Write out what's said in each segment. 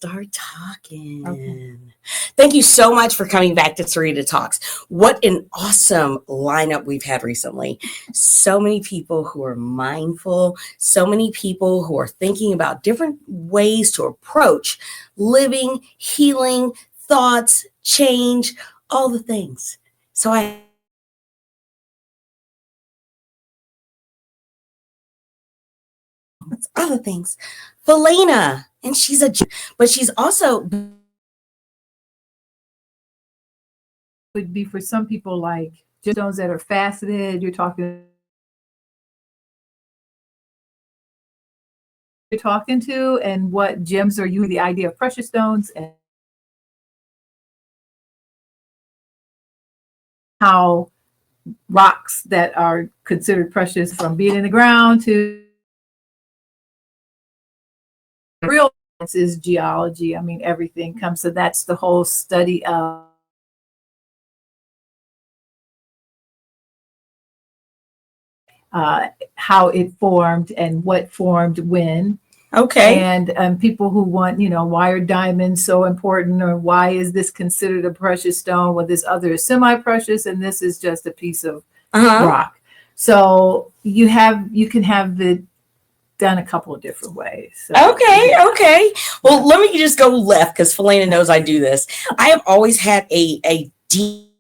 start talking. Okay. Thank you so much for coming back to Sarita Talks. What an awesome lineup we've had recently. So many people who are mindful, so many people who are thinking about different ways to approach living, healing, thoughts, change, all the things. So I other things. Philana, and but she's also Would be for some people like gemstones that are faceted. You're talking to, and what gems are you? The idea of precious stones and how rocks that are considered precious from being in the ground to real is geology. I mean, everything comes. So that's the whole study of how it formed and what formed when. okay. And people who want, why are diamonds so important, or why is this considered a precious stone when this other is semi-precious and this is just a piece of rock. So you can have it done a couple of different ways. So, Okay. Well, let me just go left because Philana knows I do this. I have always had a deep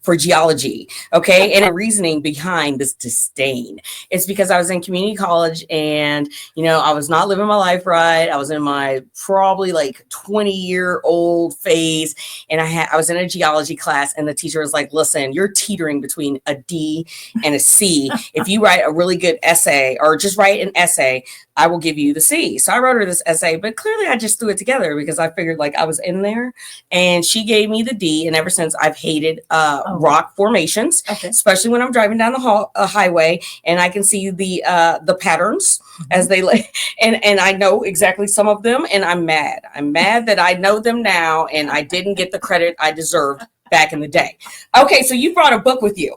for geology. Okay. And the reasoning behind this disdain is because I was in community college and, I was not living my life right. I was in my probably like 20-year-old phase. And I was in a geology class and the teacher was like, listen, you're teetering between a D and a C. If you write a really good essay or just write an essay, I will give you the C. So I wrote her this essay, but clearly I just threw it together because I figured like I was in there, and she gave me the D. And ever since I've hated rock formations, especially when I'm driving down the highway and I can see the patterns as they lay, and I know exactly some of them, and I'm mad. I'm mad that I know them now and I didn't get the credit I deserved back in the day. Okay, so you brought a book with you.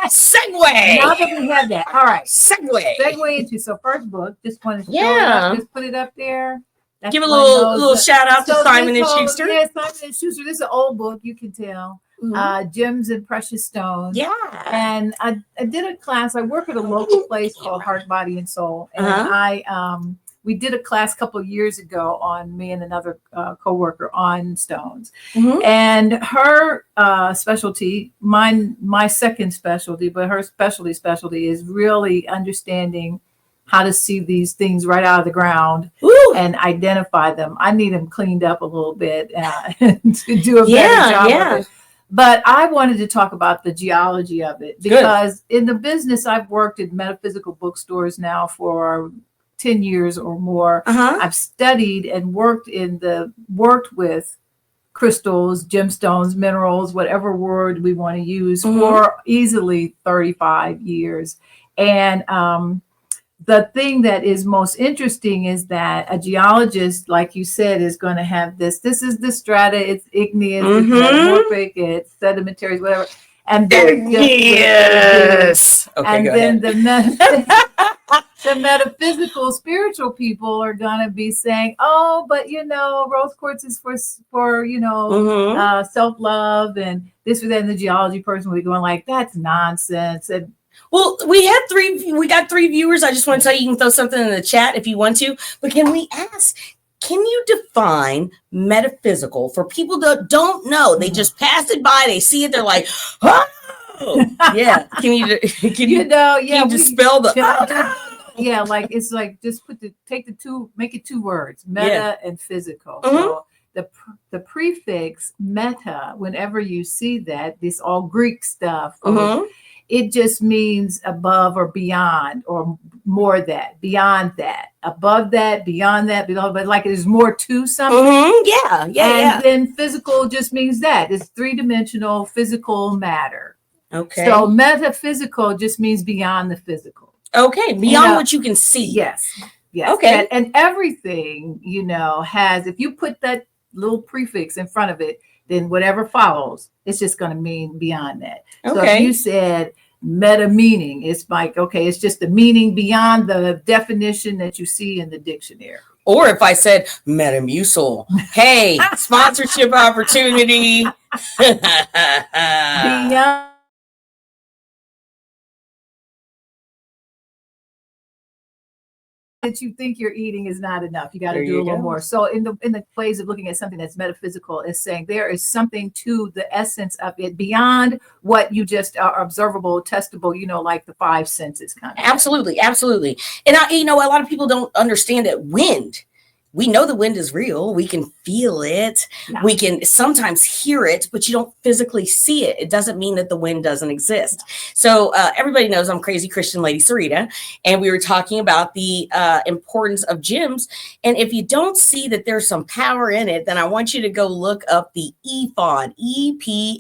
Segue. Now that we have that, all right. Segue into first book. Just want to show it up. Just put it up there. That's give a little shout out to Simon and Schuster. Yeah, Simon and Schuster. This is an old book, you can tell. Gems and Precious Stones. Yeah. And I did a class. I work at a local place called Heart, Body, and Soul. And we did a class a couple of years ago on me and another coworker on stones. And her specialty, my second specialty, but her specialty is really understanding how to see these things right out of the ground and identify them. I need them cleaned up a little bit to do a better job of it. But I wanted to talk about the geology of it because in the business, I've worked in metaphysical bookstores now for 10 years or more. I've studied and worked with crystals, gemstones, minerals, whatever word we want to use, for easily 35 years. And the thing that is most interesting is that a geologist, like you said, is going to have this is the strata, it's igneous, it's metamorphic, it's sedimentary, whatever. And then the metaphysical, spiritual people are going to be saying, oh, but rose quartz is for self-love and this or that. And the geology person will be going like, that's nonsense. And well, we got 3 viewers. I just want to tell you, you can throw something in the chat if you want to, but can we ask, can you define metaphysical for people that don't know? They just pass it by, they see it, they're like, oh, yeah. Can you dispel the yeah, like it's like just make it 2 words, meta and physical. So the prefix meta, whenever you see that, this all Greek stuff, it just means above or beyond or more that, beyond that, above that, beyond that, below, but like there's more to something. And then physical just means that it's 3-dimensional physical matter. Okay. So metaphysical just means beyond the physical. Okay, beyond what you can see. Yes. Okay. And everything, has, if you put that little prefix in front of it, then whatever follows, it's just going to mean beyond that. So if you said meta meaning. It's like, okay, it's just the meaning beyond the definition that you see in the dictionary. Or if I said Metamucil, hey, sponsorship opportunity. Beyond that you think you're eating is not enough. You got to do a little more. So in the ways of looking at something that's metaphysical, is saying there is something to the essence of it beyond what you just are observable, testable, like the five senses kind of. Absolutely, absolutely. And a lot of people don't understand that wind. We know the wind is real. We can feel it. Yeah. We can sometimes hear it, but you don't physically see it. It doesn't mean that the wind doesn't exist. So everybody knows I'm Crazy Christian Lady Sarita, and we were talking about the importance of gems. And if you don't see that there's some power in it, then I want you to go look up the ephod, E-P-H-O-D.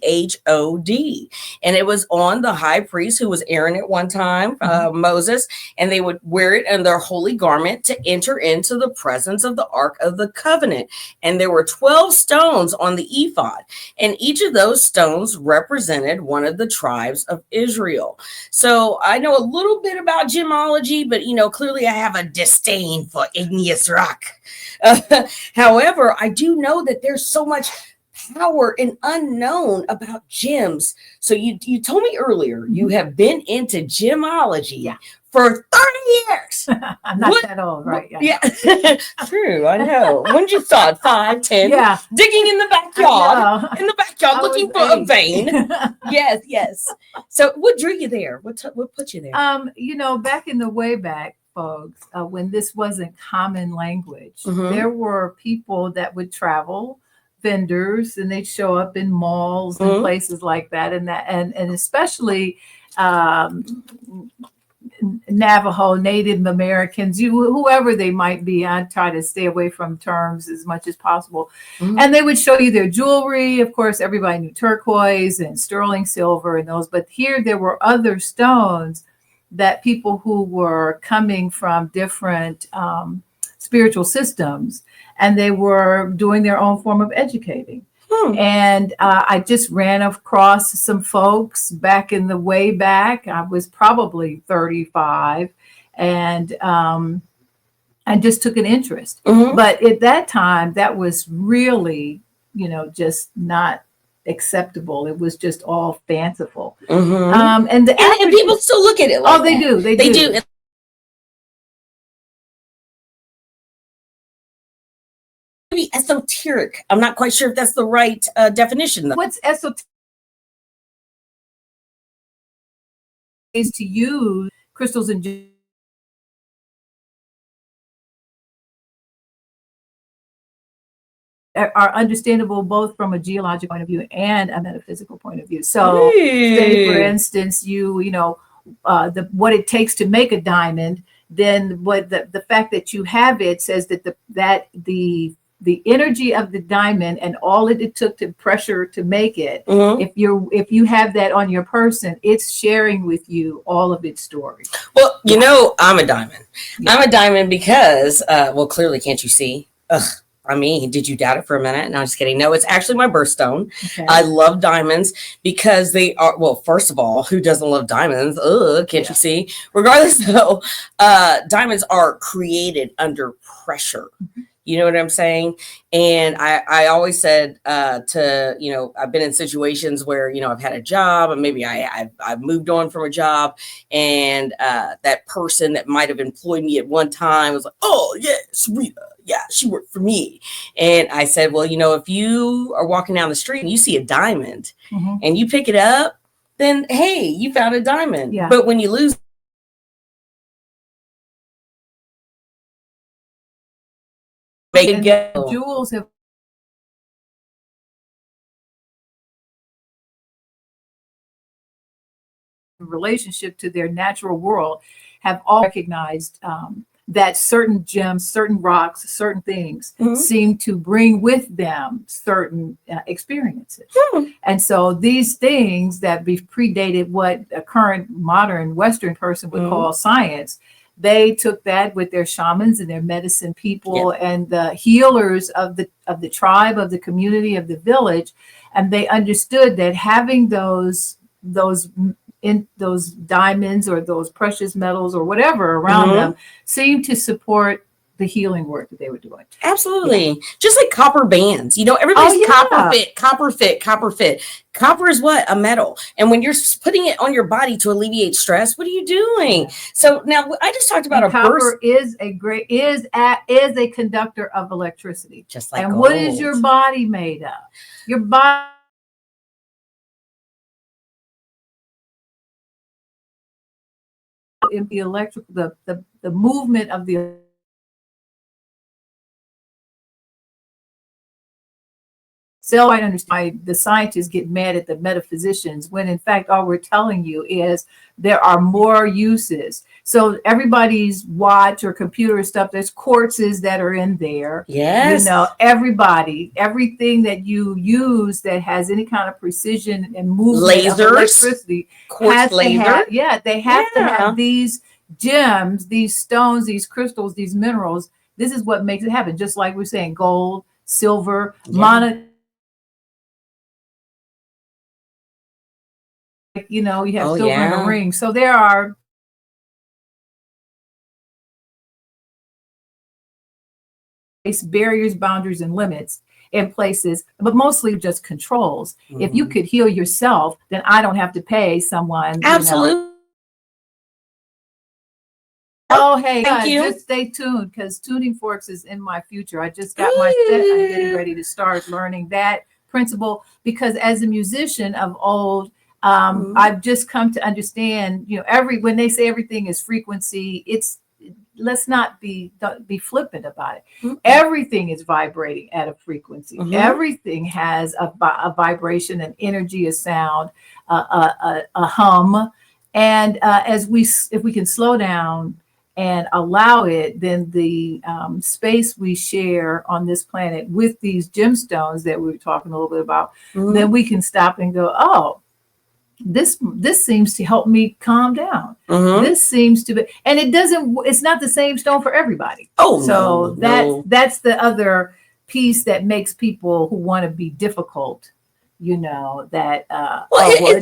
And it was on the high priest, who was Aaron at one time, Moses, and they would wear it in their holy garment to enter into the presence of the Ark of the Covenant. And there were 12 stones on the ephod, and each of those stones represented one of the tribes of Israel. So I know a little bit about gemology, but clearly I have a disdain for igneous rock. However, I do know that there's so much power and unknown about gems. So you told me earlier you have been into gemology for 30 years. I'm not that old, right? Yeah. True, I know. When did you start? 5, 10? Yeah. Digging in the backyard. Looking for a vein. Yes. So what drew you there? What put you there? Back in the way back, folks, when this wasn't common language, there were people that would travel, vendors, and they'd show up in malls and places like that, and especially Navajo, Native Americans, whoever they might be. I try to stay away from terms as much as possible. And they would show you their jewelry. Of course, everybody knew turquoise and sterling silver and those, but here there were other stones that people who were coming from different spiritual systems, and they were doing their own form of educating. And I just ran across some folks back in the way back. I was probably 35, and I just took an interest. But at that time, that was really, just not acceptable. It was just all fanciful. And people still look at it like they do. They do. Esoteric. I'm not quite sure if that's the right definition, though. What's esoteric is to use crystals and are understandable both from a geological point of view and a metaphysical point of view. So, say for instance, what it takes to make a diamond, then what the fact that you have it says that the energy of the diamond and all it took to pressure to make it, if you have that on your person, it's sharing with you all of its story. Well, I'm a diamond. I'm a diamond because clearly, can't you see? Did you doubt it for a minute? No, I'm just kidding. No, it's actually my birthstone. Okay. I love diamonds because they are, first of all, who doesn't love diamonds? Can't you see? Regardless, though, diamonds are created under pressure. You know what I'm saying? And I always said I've been in situations where, I've had a job, and maybe I've moved on from a job, and that person that might have employed me at one time was like, oh, yeah, Sarita. Yeah, she worked for me. And I said, well, if you are walking down the street and you see a diamond and you pick it up, then, hey, you found a diamond. Yeah. But when you lose, make it go. Jewels have relationship to their natural world have all recognized that certain gems, certain rocks, certain things seem to bring with them certain experiences. And so these things that predated what a current modern Western person would call science, they took that with their shamans and their medicine people and the healers of the tribe, of the community, of the village, and they understood that having those in those diamonds or those precious metals or whatever around them seem to support the healing work that they were doing. Absolutely. Yeah. Just like copper bands, everybody's copper fit. Copper is what? A metal. And when you're putting it on your body to alleviate stress, what are you doing? Yeah. So now I just talked about copper is a conductor of electricity. Just like and gold. What is your body made of? Your body in the electric, the movement of the so I understand the scientists get mad at the metaphysicians when in fact all we're telling you is there are more uses. So everybody's watch or computer stuff, there's quartzes that are in there. Yes. Everything that you use that has any kind of precision and movement of electricity quartz laser. They have to have these gems, these stones, these crystals, these minerals. This is what makes it happen. Just like we're saying, gold, silver, you have silver in a ring. So there are barriers, boundaries, and limits in places, but mostly just controls. If you could heal yourself, then I don't have to pay someone. Absolutely. Oh, hey, guys, just stay tuned because tuning forks is in my future. I just got my set. I'm getting ready to start learning that principle because as a musician of old, I've just come to understand, when they say everything is frequency, let's not be flippant about it. Everything is vibrating at a frequency. Everything has a vibration, an energy, a sound, a hum. And if we can slow down and allow it, then the space we share on this planet with these gemstones that we were talking a little bit about, then we can stop and go, oh, this seems to help me calm down. This seems to be, and it's not the same stone for everybody. That's the other piece that makes people who want to be difficult, it's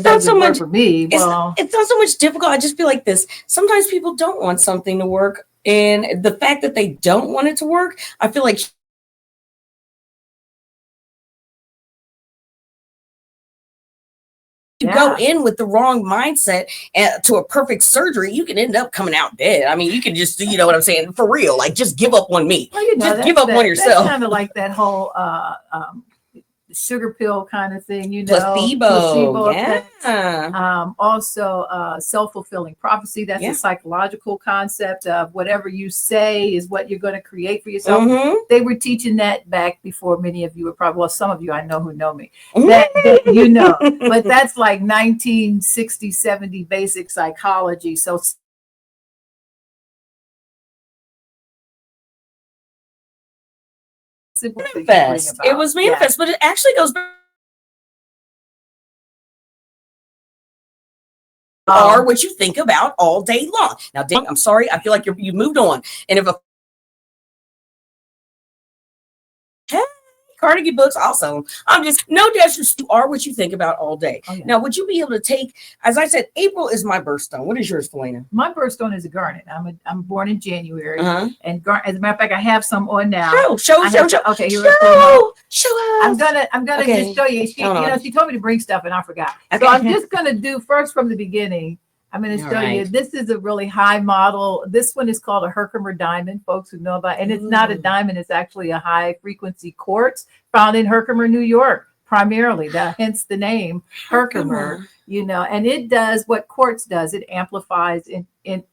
not so much for me. It's not so much difficult. I just feel like this. Sometimes people don't want something to work. And the fact that they don't want it to work, I feel like you go in with the wrong mindset to a perfect surgery, you can end up coming out dead. I mean, you can just, you know what I'm saying? For real, like just give up on me. Well, just give up on yourself. That's kind of like that whole sugar pill kind of thing, placebo also self-fulfilling prophecy. That's a psychological concept of whatever you say is what you're going to create for yourself. They were teaching that back before many of you were probably, well, some of you I know who know me, that but that's like 1960, 70 basic psychology. So manifest. It was manifest, but it actually goes back. Are what you think about all day long. Now, dang, I'm sorry. I feel like you moved on. And if Carnegie books also. I'm just no disrespect. You are what you think about all day. Now, would you be able to take, as I said, April is my birthstone. What is yours, Philana? My birthstone is a garnet. I'm born in January, and as a matter of fact, I have some on now. Show. Okay, show us. I'm gonna just show you. She told me to bring stuff, and I forgot. So I'm just gonna do first from the beginning. I'm going to show you. This is a really high model. This one is called a Herkimer diamond, folks who know about it. And it's not a diamond. It's actually a high frequency quartz found in Herkimer, New York, primarily. Hence the name Herkimer. And it does what quartz does. It amplifies in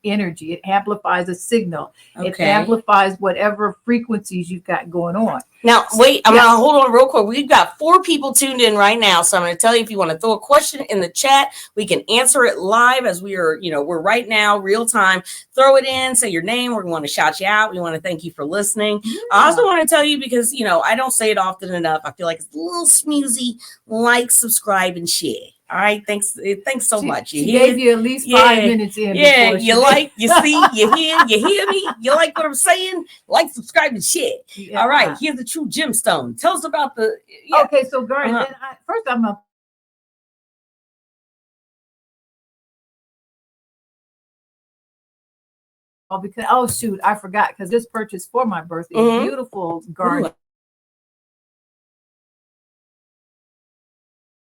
energy. It amplifies a signal. It amplifies whatever frequencies you've got going on. Now, wait, I'm going to hold on real quick. We've got 4 people tuned in right now. So I'm going to tell you, if you want to throw a question in the chat, we can answer it live as we are, we're right now, real time. Throw it in, say your name. We want to shout you out. We want to thank you for listening. I also want to tell you, because, I don't say it often enough. I feel like it's a little smoozy. Like, subscribe, and share. All right. Thanks so much. She gave you at least 5 minutes in. Yeah. You see, you hear me? You like what I'm saying? Like, subscribe, and share. All right. Here's the true gemstone. Tell us about the. Okay. So, Garnet, first I'm because oh shoot, I forgot because this purchased for my birthday, beautiful garnet.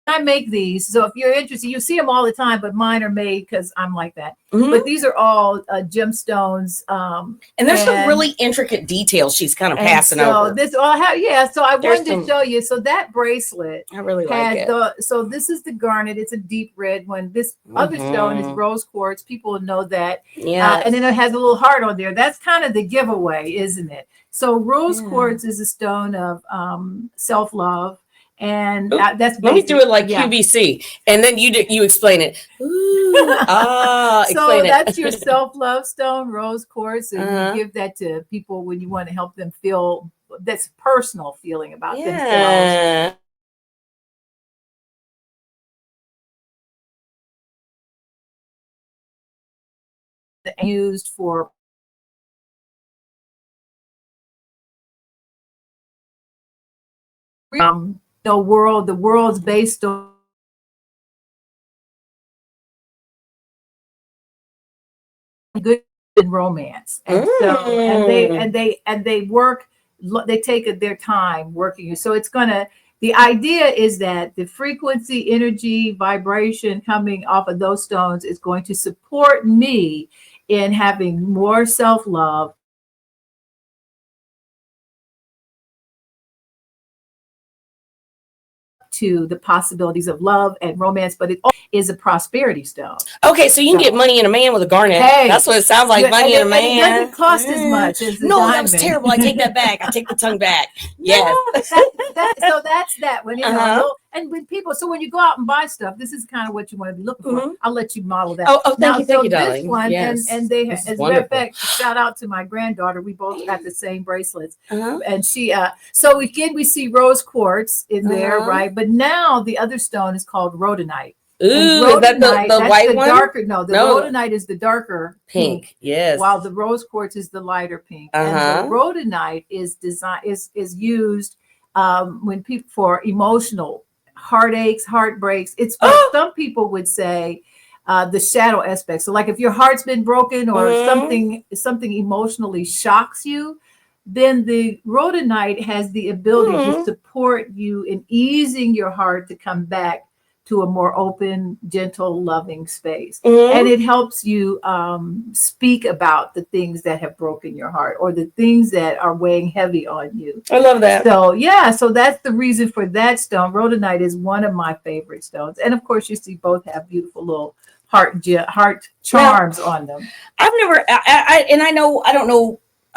I make these, so if you're interested, you see them all the time, but mine are made because I'm like that. But these are all gemstones, and there's some really intricate details she's kind of passing over. This all so I wanted to show you. So that bracelet, I really like it. So this is the garnet. It's a deep red one. This other stone is rose quartz. People know that. Yeah, and then it has a little heart on there. That's kind of the giveaway, isn't it? So rose quartz is a stone of self-love. And that's let me do it like QVC, and then you explain it. So that's your self-love stone, rose quartz, and you give that to people when you want to help them feel that's personal feeling about themselves. Used for the world's based on good romance, and so and they work. They take their time working. So it's gonna. The idea is that the frequency, energy, vibration coming off of those stones is going to support me in having more self-love. To the possibilities of love and romance, but it is a prosperity stone. Okay, so you can get money in a man with a garnet. Hey, that's what it sounds like. Money in a man. It doesn't cost as much as the diamond. That was terrible. I take that back. I take the tongue back. Yes. So that's that. When you know, and when people, so when you go out and buy stuff, this is kind of what you want to be looking for. I'll let you model that. Oh, thank you, darling. This one, and they, as a matter of fact, shout out to my granddaughter. We both got the same bracelets, and she. So again, we see rose quartz in there, right? But now the other stone is called rhodonite. Ooh, is that the white one? Darker, no, rhodonite is the darker pink. Yes. While the rose quartz is the lighter pink. And the rhodonite is used when people for emotional heartaches, heartbreaks. It's what some people would say the shadow aspect. So like if your heart's been broken or something emotionally shocks you, then the rhodonite has the ability to support you in easing your heart to come back to a more open, gentle, loving space. And it helps you speak about the things that have broken your heart or the things that are weighing heavy on you. I love that. So so that's the reason for that stone. Rhodonite is one of my favorite stones. And of course, you see both have beautiful little heart charms on them. I've never, I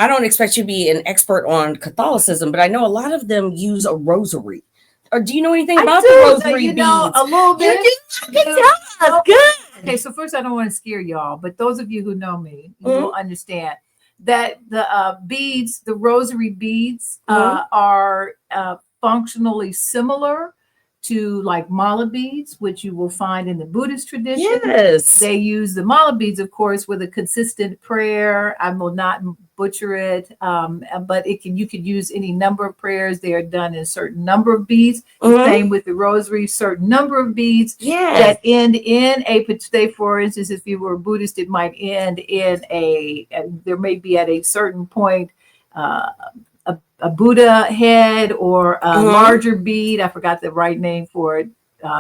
don't expect you to be an expert on Catholicism, but I know a lot of them use a rosary. Or do you know anything about the rosary beads? A little bit. Good. Okay, so first I don't want to scare y'all, but those of you who know me, you will understand that the beads, the rosary beads, are functionally similar to like mala beads, which you will find in the Buddhist tradition. Yes. They use the mala beads, of course, with a consistent prayer. I will not butcher it, but you could use any number of prayers. They are done in a certain number of beads. The same with the rosary, certain number of beads that end in say, for instance, if you were Buddhist, it might end in and there may be at a certain point, a Buddha head or a larger bead. I forgot the right name for it.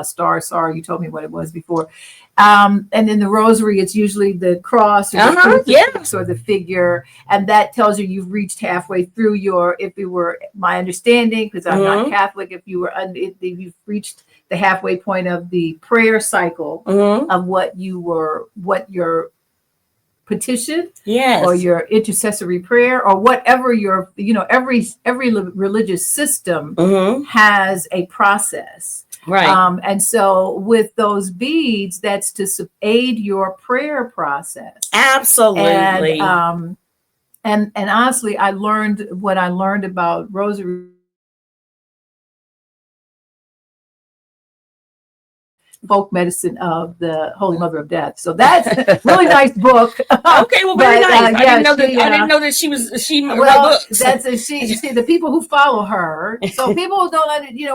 Star, sorry, you told me what it was before. And then the rosary, it's usually the cross or the figure. And that tells you you've reached halfway through if it were my understanding, because I'm not Catholic, if you've reached the halfway point of the prayer cycle of what your petition or your intercessory prayer or whatever every religious system has a process, right? And so with those beads, that's to aid your prayer process. Absolutely. And honestly, I learned what I learned about rosary folk medicine of the Holy Mother of Death. So that's a really nice book. Okay, well, very nice. I didn't know that she wrote books. See, the people who follow her. So people don't,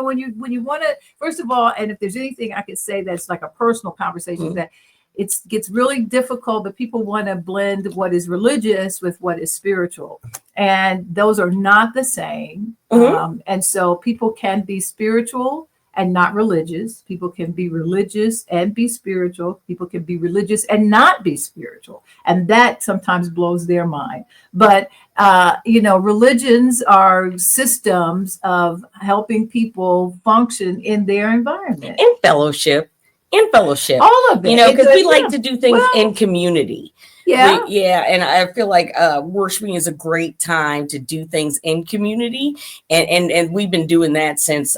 when you want to, first of all, and if there's anything I could say that's like a personal conversation, that it gets really difficult, but people want to blend what is religious with what is spiritual. And those are not the same. And so people can be spiritual and not religious. People can be religious and be spiritual. People can be religious and not be spiritual. And that sometimes blows their mind. But, religions are systems of helping people function in their environment. In fellowship. All of it. Because we like to do things in community. Yeah. And I feel like worshiping is a great time to do things in community. And we've been doing that since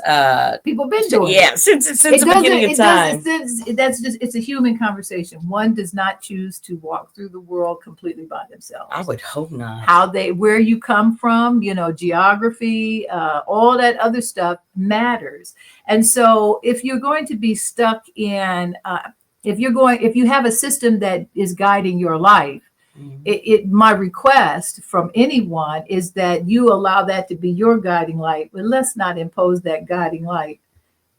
people been doing it. Since the beginning of time. It's a human conversation. One does not choose to walk through the world completely by themselves. I would hope not. Where you come from, geography, all that other stuff matters. And so if you're going to be stuck in if you have a system that is guiding your life, my request from anyone is that you allow that to be your guiding light, but let's not impose that guiding light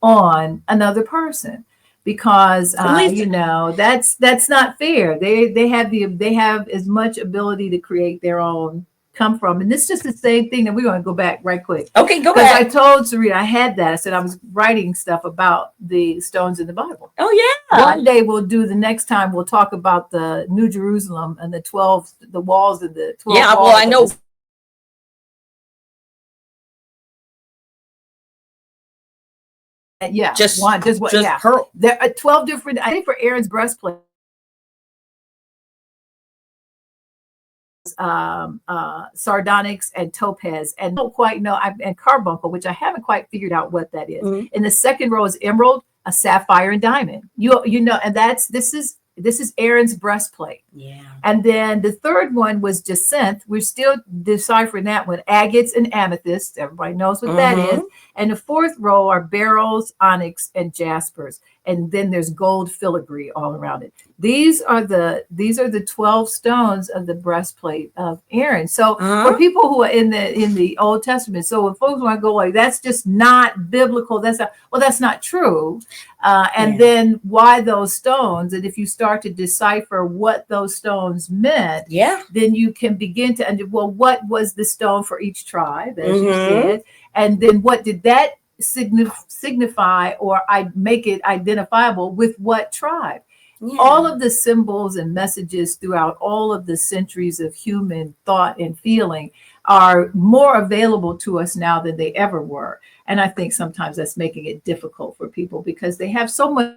on another person, because that's not fair. They have as much ability to create their own come from. And it's just the same thing that we're going to go back right quick. Okay, go back. I told Serena, I had that. I said I was writing stuff about the stones in the Bible. Oh, yeah. One day the next time we'll talk about the New Jerusalem and the walls of the 12. Yeah, well, I know. Yeah, just her. There are 12 different, I think for Aaron's breastplate, sardonyx and topaz, and don't quite know, and carbuncle, which I haven't quite figured out what that is. In the second row is emerald, a sapphire, and diamond. And this is Aaron's breastplate. Yeah. And then the third one was jacinth. We're still deciphering that one. Agates and amethyst. Everybody knows what that is. And the fourth row are beryls, onyx, and jaspers. And then there's gold filigree all around it. These are the 12 stones of the breastplate of Aaron. So for people who are in the Old Testament, so when folks want to go like, that's just not biblical, that's not true. Then why those stones? And if you start to decipher what those stones meant, then you can begin to what was the stone for each tribe, as you said, and then what did that signify, or I make it identifiable with what tribe. All of the symbols and messages throughout all of the centuries of human thought and feeling are more available to us now than they ever were. And I think sometimes that's making it difficult for people because they have so much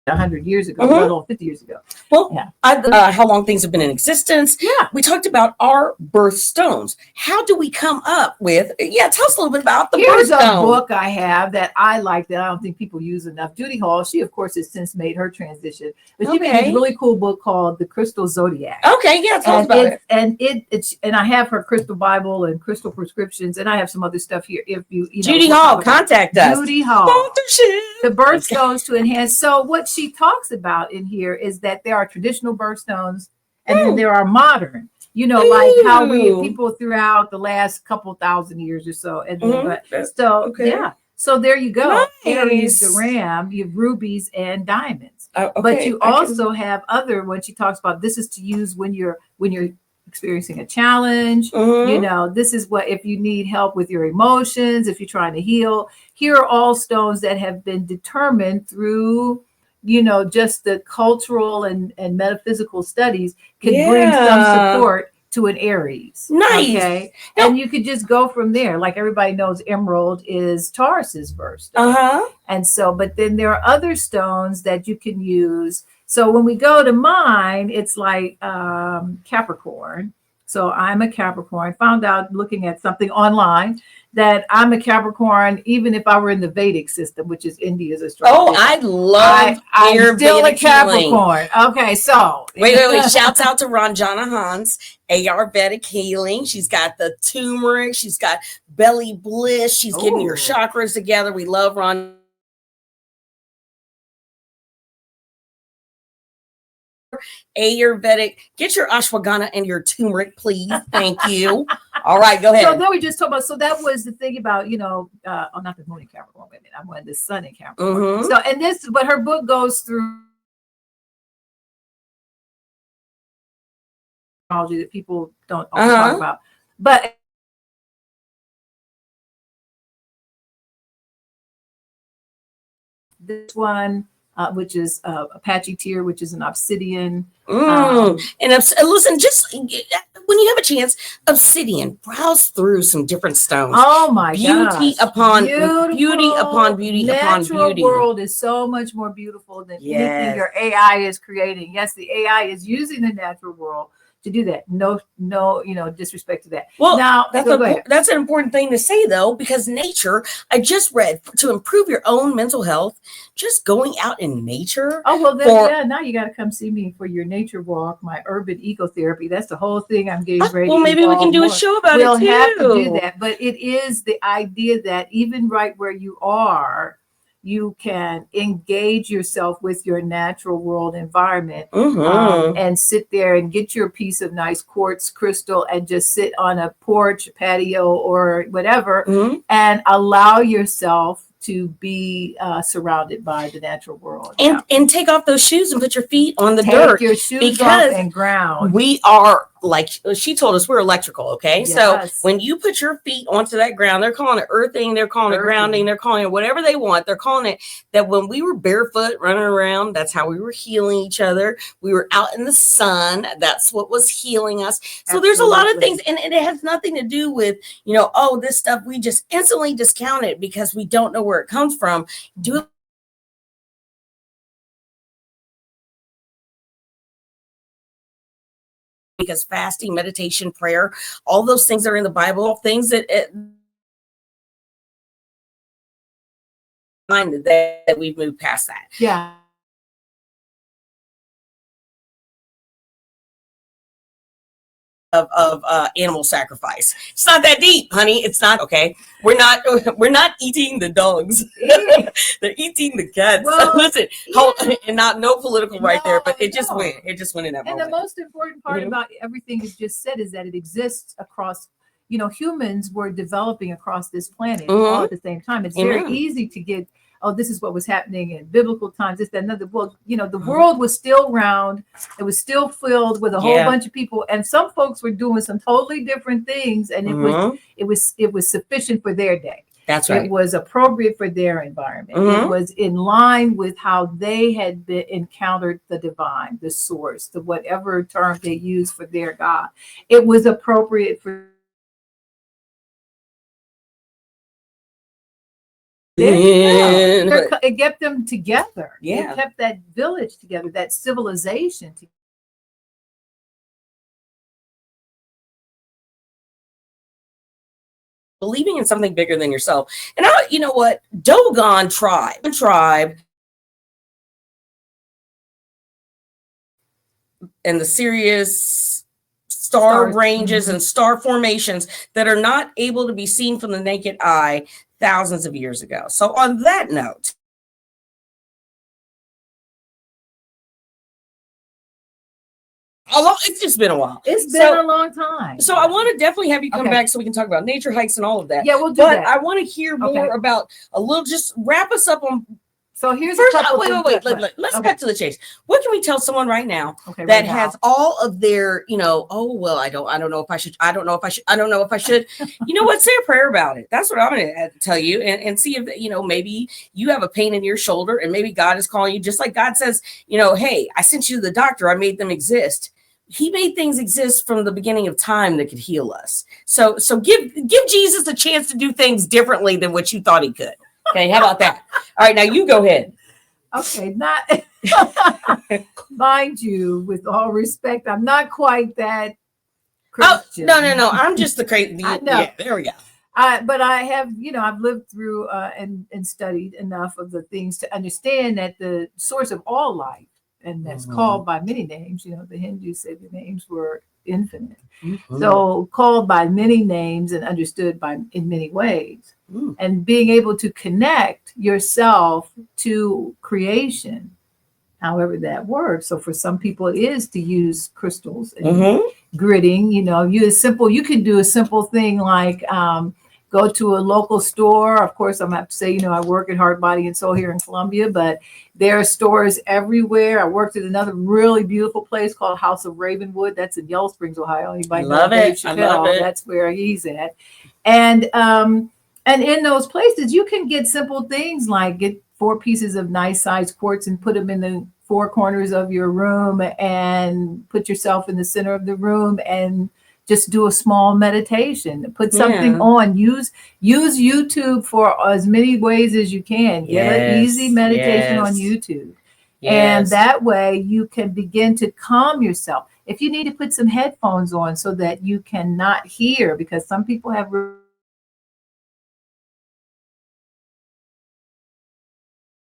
100 years ago, let alone 50 years ago. Well, how long things have been in existence. Yeah. We talked about our birthstones. How do we come up with, tell us a little bit about the Here's birthstone. a book I have that I like that I don't think people use enough. Judy Hall, she of course has since made her transition, but she made a really cool book called The Crystal Zodiac. Okay, tell us about it. And I have her crystal Bible and crystal prescriptions, and I have some other stuff here. If you Judy Hall, contact us. Judy Hall. Sponsorship. The birthstones to enhance. So what she talks about in here is that there are traditional birthstones and then there are modern, like how people throughout the last couple thousand years or so. And then, so there you go. Nice. Aries, the ram, you have rubies and diamonds. But you also have other, when she talks about, this is to use when you're experiencing a challenge. This is what, if you need help with your emotions, if you're trying to heal, here are all stones that have been determined through just the cultural and metaphysical studies can bring some support to an Aries. Nice. Okay. And you could just go from there. Like everybody knows emerald is Taurus's birthstone. And so, but then there are other stones that you can use. So when we go to mine, it's like Capricorn. So I'm a Capricorn. I found out looking at something online that I'm a Capricorn, even if I were in the Vedic system, which is India's astrology. Oh, I love I'm still a Capricorn. Healing. Okay, so wait. Shouts out to Ranjana Hans, Ayurvedic healing. She's got the turmeric. She's got belly bliss. She's getting your chakras together. We love Ron. Ayurvedic. Get your ashwagandha and your turmeric, please. Thank you. All right, go ahead. So then we just talked about, so that was the thing about, not the moon in Capricorn, wait a minute, I wanted the sun in Capricorn. Mhm. So, but her book goes through technology that people don't always talk about. But this one, which is Apache Tear, which is an obsidian. And listen, just when you have a chance, obsidian, browse through some different stones. Oh my god! Beauty upon beauty upon beauty upon beauty. Natural world is so much more beautiful than anything your AI is creating. Yes, the AI is using the natural world to do that. No, disrespect to that. Well, now that's an important thing to say, though, because nature, I just read, to improve your own mental health, just going out in nature. Oh, well, then, now you got to come see me for your nature walk, my urban ecotherapy. That's the whole thing I'm getting ready. Well, maybe we can do a show about it too. We'll have to do that. But it is the idea that even right where you are, you can engage yourself with your natural world environment and sit there and get your piece of nice quartz crystal and just sit on a porch, patio, or whatever, and allow yourself to be surrounded by the natural world. And take off those shoes and put your feet on the dirt. Your shoes off and ground. We are, like she told us, we're electrical, okay? Yes. So when you put your feet onto that ground, they're calling it earthing, they're calling it grounding, they're calling it whatever they want. They're calling it that when we were barefoot running around, that's how we were healing each other. We were out in the sun. That's what was healing us. So there's a lot of things, and it has nothing to do with, this stuff we just instantly discount it because we don't know where it comes from. Do it. Because fasting, meditation, prayer, all those things are in the Bible, things that we've moved past that. Yeah. Of animal sacrifice. It's not that deep, honey. It's not okay. We're not eating the dogs. They're eating the cats. Well, listen, and no political right there, but it just went in that moment. And the most important part about everything you just said is that it exists across, humans were developing across this planet all at the same time. It's very easy to get, this is what was happening in biblical times, this, that, another. Well, the world was still round. It was still filled with a whole bunch of people. And some folks were doing some totally different things. And it was sufficient for their day. That's right. It was appropriate for their environment. It was in line with how they had encountered the divine, the source, the whatever term they used for their God. It was appropriate for it kept them together. Yeah. It kept that village together, that civilization together. Believing in something bigger than yourself. And you know what? Dogon tribe and the Sirius star ranges and star formations that are not able to be seen from the naked eye thousands of years ago. So on that note, it's just been a while. It's been a long time. So I want to definitely have you come back so we can talk about nature hikes and all of that. Yeah, we'll do that. But I want to hear more about just wrap us up on. So here's first. A couple Wait. Let's cut to the chase. What can we tell someone right now that has all of their, I don't know if I should. You know what? Say a prayer about it. That's what I'm going to tell you, and see if maybe you have a pain in your shoulder, and maybe God is calling you, just like God says, hey, I sent you to the doctor. I made them exist. He made things exist from the beginning of time that could heal us. So give Jesus a chance to do things differently than what you thought he could. Okay, how about that? All right, now you go ahead. Okay, not mind you, with all respect, I'm not quite that Christian. Oh, no. I'm just the crazy. Yeah, there we go. But I have, I've lived through and studied enough of the things to understand that the source of all life, and that's called by many names. The Hindus say the names were infinite. So called by many names and understood in many ways. And being able to connect yourself to creation however that works. So for some people, it is to use crystals and Mm-hmm. gritting. You can do a simple thing like go to a local store. Of course, I'm gonna have to say, I work at Heart, Body, and Soul here in Columbia, but there are stores everywhere. I worked at another really beautiful place called House of Ravenwood. That's in Yellow Springs, Ohio. Anybody know Love Dave it. I love Chappelle? it. That's where he's at. And in those places, you can get simple things like get 4 pieces of nice size quartz and put them in the 4 corners of your room and put yourself in the center of the room and just do a small meditation. Put something Yeah. on. Use YouTube for as many ways as you can. Get an easy meditation on YouTube. And Yes. that way you can begin to calm yourself. If you need to put some headphones on so that you cannot hear, because some people have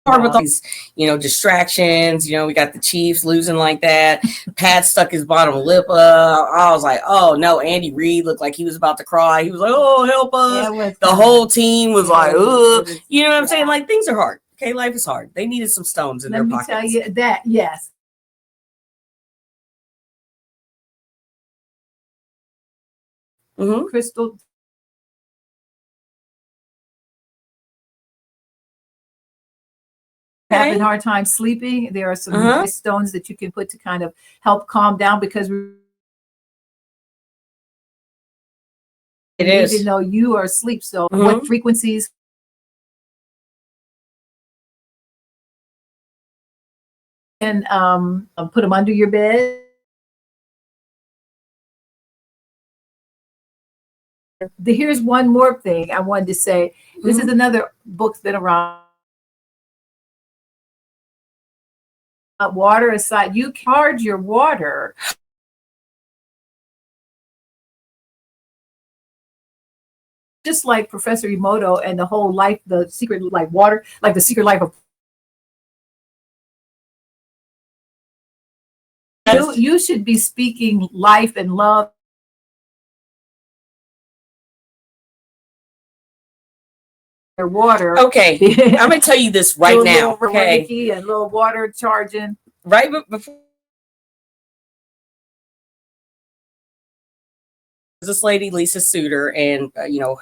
Hard with all these, distractions. We got the Chiefs losing like that. Pat stuck his bottom lip up. I was like, oh no. Andy Reid looked like he was about to cry. He was like, oh, help us. The whole team was like, ugh. You know what I'm saying? Like, things are hard. Okay, life is hard. They needed some stones in their pockets. Let me tell you that, yes. Mm-hmm. Crystal. Having a hard time sleeping, there are some stones that you can put to kind of help calm down, because even though you are asleep, so what frequencies and put them under your bed. Here's one more thing I wanted to say. This is another book's been around. Water aside, you charge your water. Just like Professor Emoto and the whole life, the secret, like water, like the secret life of. You should be speaking life and love. Your water. Okay, I'm gonna tell you this right now. Okay, and little water charging. Right before this lady, Lisa Suter, and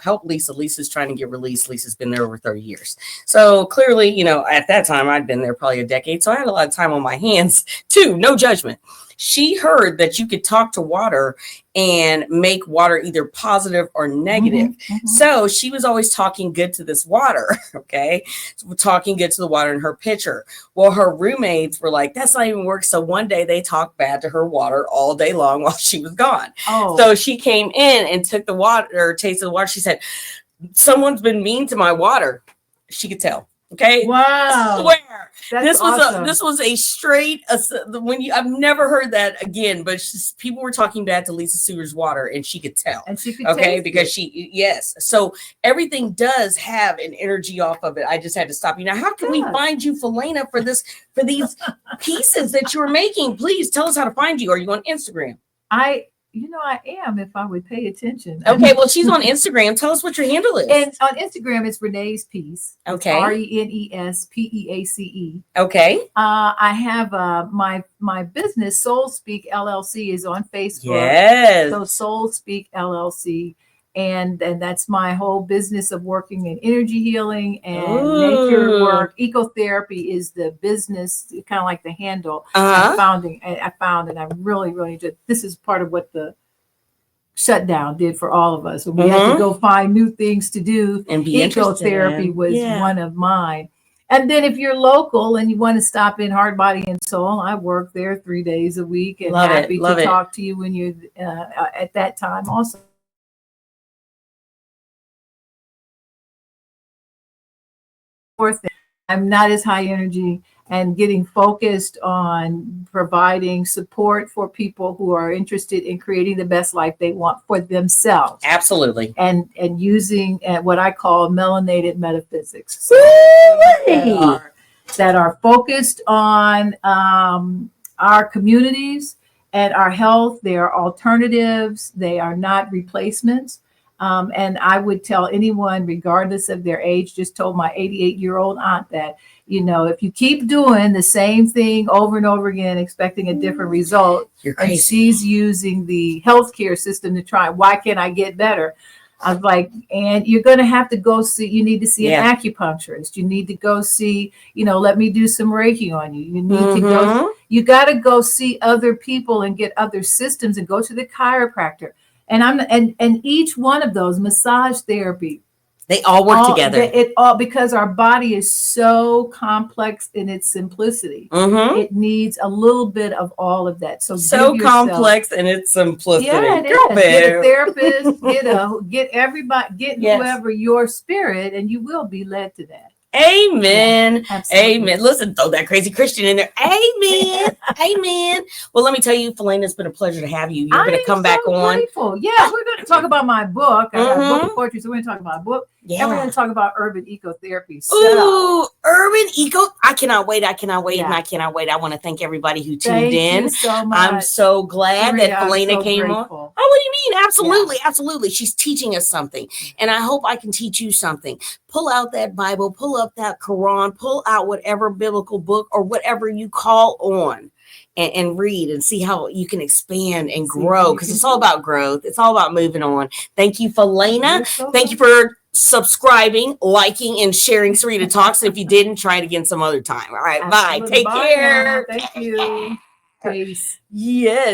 help Lisa. Lisa's trying to get released. Lisa's been there over 30 years. So clearly, at that time, I'd been there probably a decade. So I had a lot of time on my hands too. No judgment. She heard that you could talk to water and make water either positive or negative. So she was always talking good to this water. Okay. So talking good to the water in her pitcher. Well, her roommates were like, that's not even work. So one day they talked bad to her water all day long while she was gone. So she came in and took the water, or tasted the water. She said, someone's been mean to my water. She could tell. Okay. Wow. I swear. That's awesome. This was a straight I've never heard that again, but people were talking bad to Lisa Suter's water and she could tell. And she could because yes. So everything does have an energy off of it. I just had to stop you. Now, how can we find you, Philana, for these pieces that you're making? Please tell us how to find you. Are you on Instagram? I am, if I would pay attention. Okay, well, she's on Instagram. Tell us what your handle is. And on Instagram, it's Renee's Peace. Okay. RENESPEACE. Okay. I have my business, Soul Speak LLC, is on Facebook. Yes. So Soul Speak LLC. And that's my whole business of working in energy healing and nature work. Ecotherapy is the business, kind of like the handle. I found, and I really, really did. This is part of what the shutdown did for all of us. We had to go find new things to do. And ecotherapy was one of mine. And then if you're local and you want to stop in Heart, Body, and Soul, I work there 3 days a week, and happy to talk to you when you're at that time also. I'm not as high energy, and getting focused on providing support for people who are interested in creating the best life they want for themselves. Absolutely. And using what I call melanated metaphysics. So that are focused on our communities and our health. They are alternatives. They are not replacements. And I would tell anyone, regardless of their age, just told my 88-year-old aunt that, if you keep doing the same thing over and over again, expecting a different result, You're and crazy. she's using the healthcare system to try, why can't I get better? I was like, and you're going to have to go see, you need to see an acupuncturist. You need to go see, let me do some Reiki on you. You need to go, you got to go see other people and get other systems and go to the chiropractor. And each one of those, massage therapy, they all work together. It all, because our body is so complex in its simplicity. It needs a little bit of all of that. So complex in its simplicity. Yeah, it is. Get a therapist, get everybody, get whoever your spirit, and you will be led to that. Amen. Yeah, amen. Listen, throw that crazy Christian in there. Amen. Amen. Well, let me tell you, Philana, it's been a pleasure to have you. You're going to come back on. Grateful. Yeah, we're going to talk about my book. I got a book of poetry, so we're going to talk about a book. Yeah. And we're going to talk about urban ecotherapy. Ooh, urban eco. I cannot wait. I cannot wait. Yeah. And I cannot wait. I want to thank everybody who tuned in. Thank you so much. I'm so glad that Philana came on. Oh, what do you mean? Absolutely. Yeah. Absolutely. She's teaching us something. And I hope I can teach you something. Pull out that Bible, pull up that Quran, pull out whatever biblical book or whatever you call on. And read and see how you can expand and grow, because it's all about growth. It's all about moving on. Thank you, Philana. Thank you for subscribing, liking, and sharing Sarita Talks. And if you didn't, try it again some other time. All right, bye. Take care. Thank you. Peace. Yes.